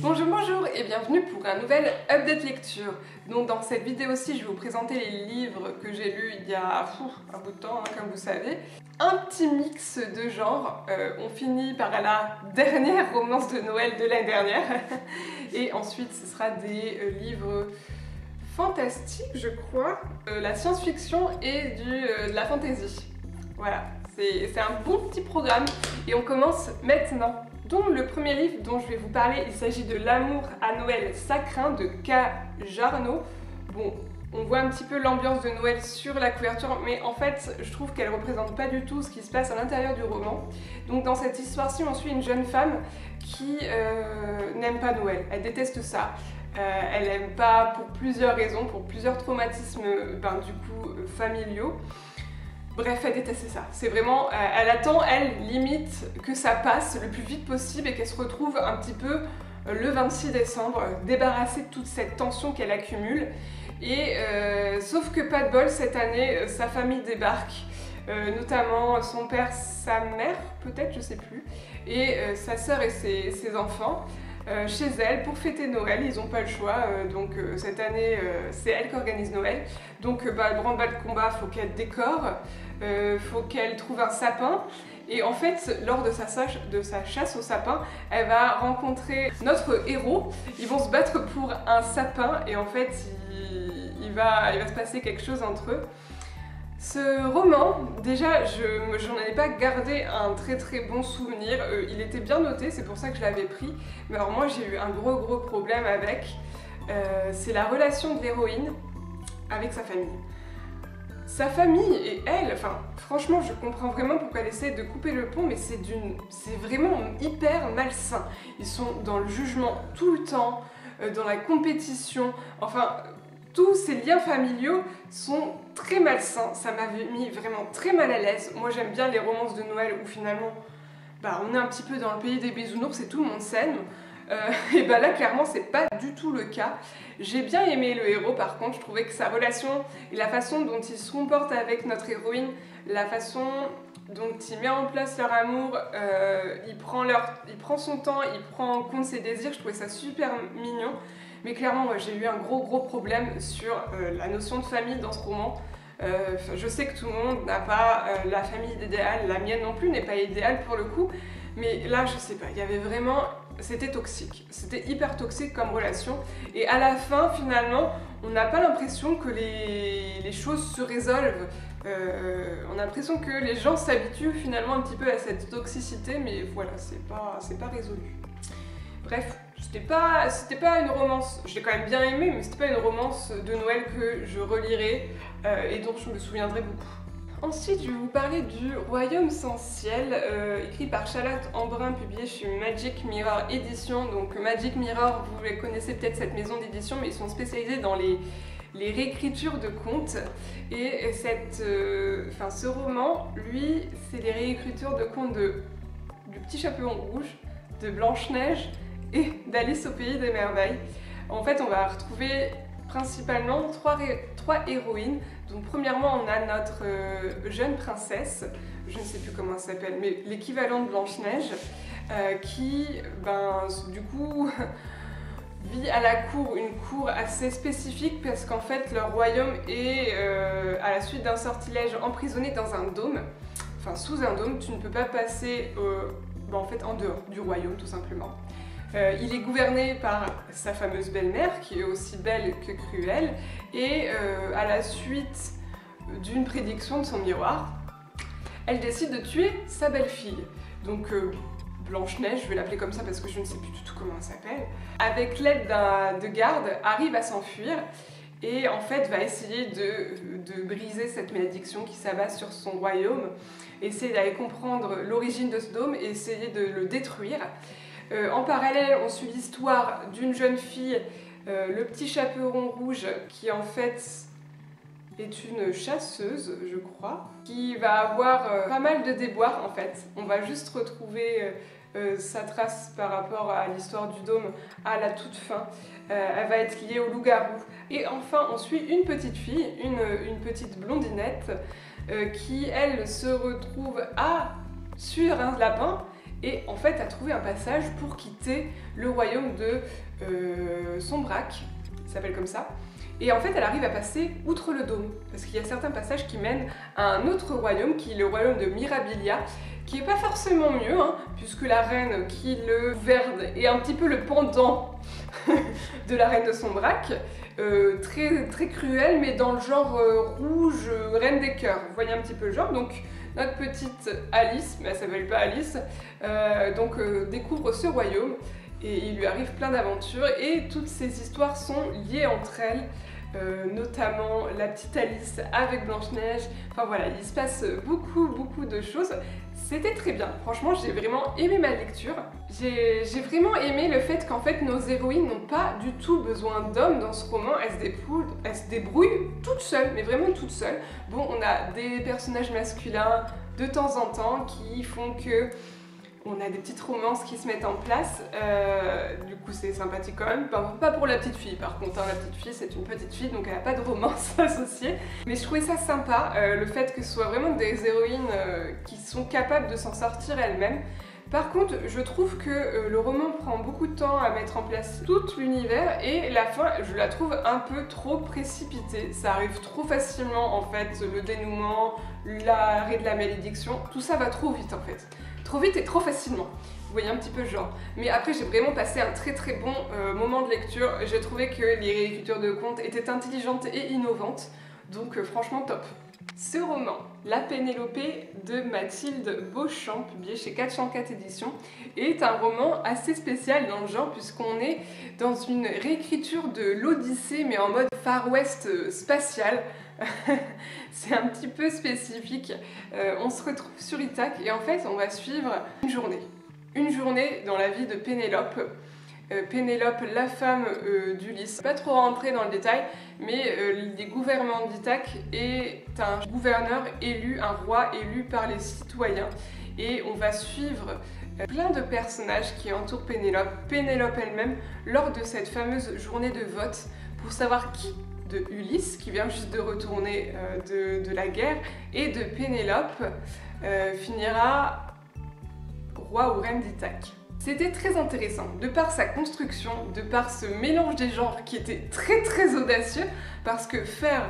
Bonjour et bienvenue pour un nouvel update lecture. Donc dans cette vidéo-ci, je vais vous présenter les livres que j'ai lus il y a un bout de temps, comme vous savez. Un petit mix de genres. On finit par la dernière romance de Noël de l'année dernière. Et ensuite, ce sera des livres fantastiques, je crois. La science-fiction et de la fantasy. Voilà, c'est un bon petit programme. Et on commence maintenant. Donc le premier livre dont je vais vous parler, il s'agit de L'amour à Noël, ça craint de K. Jarno. Bon, on voit un petit peu l'ambiance de Noël sur la couverture, mais en fait, je trouve qu'elle représente pas du tout ce qui se passe à l'intérieur du roman. Donc dans cette histoire-ci, on suit une jeune femme qui n'aime pas Noël, elle déteste ça. Elle n'aime pas pour plusieurs raisons, pour plusieurs traumatismes familiaux. Bref, elle déteste ça. C'est vraiment, elle attend, elle, limite, que ça passe le plus vite possible et qu'elle se retrouve un petit peu le 26 décembre, débarrassée de toute cette tension qu'elle accumule. Et sauf que pas de bol, cette année, sa famille débarque, notamment son père, sa mère, peut-être, je sais plus, et sa sœur et ses enfants. Chez elle pour fêter Noël, ils n'ont pas le choix, donc cette année c'est elle qui organise Noël. Donc le branle-bas de combat, faut qu'elle décore, faut qu'elle trouve un sapin. Et en fait, lors de sa chasse au sapin, elle va rencontrer notre héros. Ils vont se battre pour un sapin et en fait il va se passer quelque chose entre eux. Ce roman, déjà, j'en avais pas gardé un très bon souvenir. Il était bien noté, c'est pour ça que je l'avais pris. Mais alors moi, j'ai eu un gros problème avec. C'est la relation de l'héroïne avec sa famille. Sa famille et elle, enfin, franchement, je comprends vraiment pourquoi elle essaie de couper le pont, mais c'est vraiment hyper malsain. Ils sont dans le jugement tout le temps, dans la compétition, enfin... Tous ces liens familiaux sont très malsains, ça m'avait mis vraiment très mal à l'aise. Moi j'aime bien les romances de Noël où finalement on est un petit peu dans le pays des bisounours et tout le monde s'aime. Et là clairement c'est pas du tout le cas. J'ai bien aimé le héros par contre, je trouvais que sa relation et la façon dont il se comporte avec notre héroïne, la façon dont il met en place leur amour, il prend son temps, il prend en compte ses désirs, je trouvais ça super mignon. Mais clairement, j'ai eu un gros problème sur la notion de famille dans ce roman. Je sais que tout le monde n'a pas la famille idéale, la mienne non plus n'est pas idéale pour le coup, mais là, je sais pas, il y avait vraiment... C'était toxique, c'était hyper toxique comme relation, et à la fin, finalement, on n'a pas l'impression que les choses se résolvent. On a l'impression que les gens s'habituent finalement un petit peu à cette toxicité, mais voilà, c'est pas résolu. Bref, c'était pas une romance, je l'ai quand même bien aimée, mais c'était pas une romance de Noël que je relirai et dont je me souviendrai beaucoup. Ensuite, je vais vous parler du Royaume sans ciel, écrit par Charlotte Embrun, publié chez Magic Mirror Édition. Donc Magic Mirror, vous les connaissez peut-être cette maison d'édition, mais ils sont spécialisés dans les réécritures de contes. Et ce roman, lui, c'est les réécritures de contes du Petit Chaperon Rouge, de Blanche-Neige et d'Alice au Pays des Merveilles. En fait, on va retrouver principalement trois héroïnes. Donc premièrement, on a notre jeune princesse, je ne sais plus comment elle s'appelle, mais l'équivalent de Blanche-Neige, qui, du coup, vit à la cour, une cour assez spécifique parce qu'en fait, leur royaume est, à la suite d'un sortilège, emprisonné dans un dôme, enfin sous un dôme. Tu ne peux pas passer en dehors du royaume, tout simplement. Il est gouverné par sa fameuse belle-mère, qui est aussi belle que cruelle, et à la suite d'une prédiction de son miroir, elle décide de tuer sa belle-fille. Donc Blanche-Neige, je vais l'appeler comme ça parce que je ne sais plus du tout comment elle s'appelle, avec l'aide de garde, arrive à s'enfuir et en fait va essayer de briser cette malédiction qui s'abat sur son royaume, essayer d'aller comprendre l'origine de ce dôme et essayer de le détruire. En parallèle, on suit l'histoire d'une jeune fille, le Petit Chaperon Rouge, qui en fait est une chasseuse, je crois, qui va avoir pas mal de déboires en fait. On va juste retrouver sa trace par rapport à l'histoire du dôme à la toute fin. Elle va être liée au loup-garou. Et enfin, on suit une petite fille, une petite blondinette, qui elle se retrouve à sur un lapin et en fait a trouvé un passage pour quitter le royaume de Sombrac, il s'appelle comme ça. Et en fait elle arrive à passer outre le dôme, parce qu'il y a certains passages qui mènent à un autre royaume, qui est le royaume de Mirabilia, qui est pas forcément mieux, hein, puisque la reine qui le gouverne est un petit peu le pendant de la reine de Sombrac, très cruelle, mais dans le genre rouge, reine des cœurs, vous voyez un petit peu le genre. Donc notre petite Alice, mais elle s'appelle pas Alice, découvre ce royaume, et il lui arrive plein d'aventures, et toutes ces histoires sont liées entre elles. Notamment la petite Alice avec Blanche-Neige, enfin voilà, il se passe beaucoup de choses. C'était très bien, franchement j'ai vraiment aimé ma lecture. J'ai vraiment aimé le fait qu'en fait nos héroïnes n'ont pas du tout besoin d'hommes dans ce roman, elles se débrouillent toutes seules, mais vraiment toutes seules. Bon, on a des personnages masculins de temps en temps qui font que on a des petites romances qui se mettent en place, du coup c'est sympathique quand même, pas pour la petite fille par contre, hein. La petite fille c'est une petite fille donc elle n'a pas de romance associée, mais je trouvais ça sympa, le fait que ce soit vraiment des héroïnes qui sont capables de s'en sortir elles-mêmes. Par contre, je trouve que le roman prend beaucoup de temps à mettre en place tout l'univers et la fin, je la trouve un peu trop précipitée. Ça arrive trop facilement en fait, le dénouement, l'arrêt de la malédiction, tout ça va trop vite en fait. Trop vite et trop facilement. Vous voyez un petit peu le genre. Mais après, j'ai vraiment passé un très bon moment de lecture. J'ai trouvé que les réécritures de contes étaient intelligentes et innovantes. Donc franchement top. Ce roman, La Pénélopée de Mathilde Beauchamp, publié chez 404 éditions, est un roman assez spécial dans le genre puisqu'on est dans une réécriture de l'Odyssée mais en mode Far West spatial. C'est un petit peu spécifique. On se retrouve sur Ithaque et en fait on va suivre une journée dans la vie de Pénélope. Pénélope, la femme d'Ulysse. Pas trop rentrer dans le détail, mais le gouvernement d'Ithaque est un gouverneur élu, un roi élu par les citoyens. Et on va suivre plein de personnages qui entourent Pénélope, Pénélope elle-même, lors de cette fameuse journée de vote, pour savoir qui de Ulysse, qui vient juste de retourner de la guerre, et de Pénélope finira roi ou reine d'Ithaque. C'était très intéressant, de par sa construction, de par ce mélange des genres qui était très audacieux, parce que faire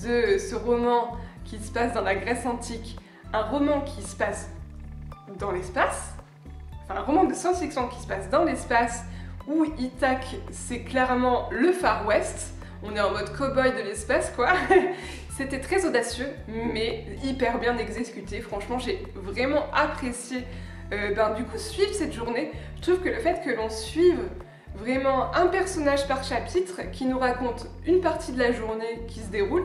de ce roman qui se passe dans la Grèce antique un roman qui se passe dans l'espace, enfin un roman de science-fiction qui se passe dans l'espace, où Ithaque c'est clairement le Far West, on est en mode cow-boy de l'espace quoi. C'était très audacieux mais hyper bien exécuté, franchement j'ai vraiment apprécié du coup suivre cette journée. Je trouve que le fait que l'on suive vraiment un personnage par chapitre qui nous raconte une partie de la journée qui se déroule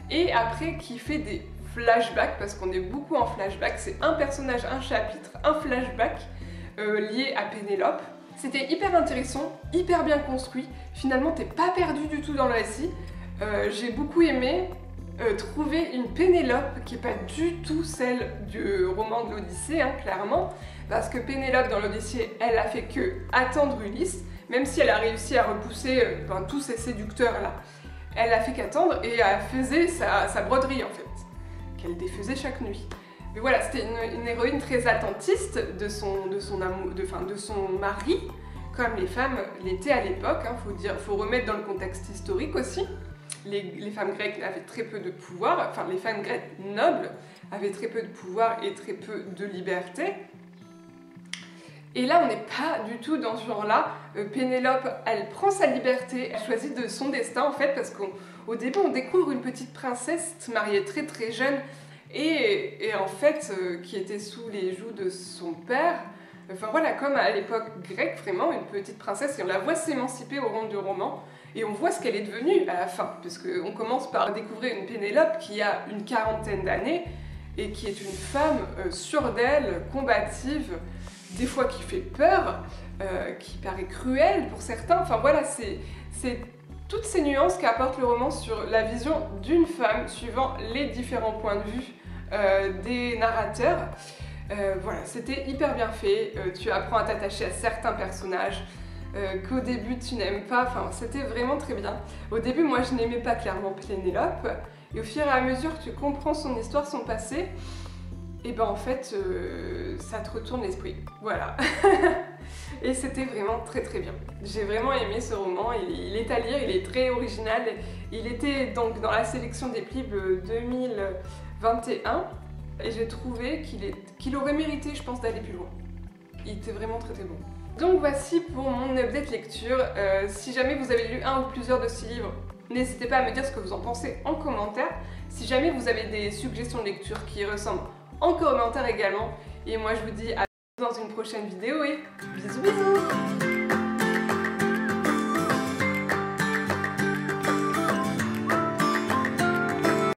et après qui fait des flashbacks, parce qu'on est beaucoup en flashback, c'est un personnage, un chapitre, un flashback lié à Pénélope. C'était hyper intéressant, hyper bien construit, finalement t'es pas perdu du tout dans le récit. J'ai beaucoup aimé trouver une Pénélope qui n'est pas du tout celle du roman de l'Odyssée, hein, clairement, parce que Pénélope dans l'Odyssée, elle a fait que attendre Ulysse, même si elle a réussi à repousser tous ces séducteurs là. Elle a fait qu'attendre et elle faisait sa broderie en fait, qu'elle défaisait chaque nuit. Mais voilà, c'était une héroïne très attentiste de son mari, comme les femmes l'étaient à l'époque, hein, faut remettre dans le contexte historique aussi. Les femmes grecques avaient très peu de pouvoir, enfin les femmes grecques nobles avaient très peu de pouvoir et très peu de liberté. Et là, on n'est pas du tout dans ce genre-là. Pénélope, elle prend sa liberté, elle choisit de son destin en fait, parce qu'au début, on découvre une petite princesse mariée très jeune et en fait, qui était sous les joues de son père. Enfin voilà, comme à l'époque grecque, vraiment, une petite princesse, et on la voit s'émanciper au long du roman. Et on voit ce qu'elle est devenue à la fin, puisqu'on commence par découvrir une Pénélope qui a une quarantaine d'années et qui est une femme sûre d'elle, combative, des fois qui fait peur, qui paraît cruelle pour certains. Enfin voilà, c'est toutes ces nuances qu'apporte le roman sur la vision d'une femme suivant les différents points de vue des narrateurs. Voilà, c'était hyper bien fait, tu apprends à t'attacher à certains personnages qu'au début tu n'aimes pas, enfin c'était vraiment très bien. Au début moi je n'aimais pas clairement Pénélope, et au fur et à mesure que tu comprends son histoire, son passé, et ben en fait ça te retourne l'esprit. Voilà. Et c'était vraiment très très bien. J'ai vraiment aimé ce roman, il est à lire, il est très original. Il était donc dans la sélection des Plib 2021 et j'ai trouvé qu'il aurait mérité, je pense, d'aller plus loin. Il était vraiment très très bon. Donc voici pour mon update lecture. Si jamais vous avez lu un ou plusieurs de ces livres, n'hésitez pas à me dire ce que vous en pensez en commentaire. Si jamais vous avez des suggestions de lecture qui ressemblent, en commentaire également. Et moi je vous dis à dans une prochaine vidéo et bisous bisous.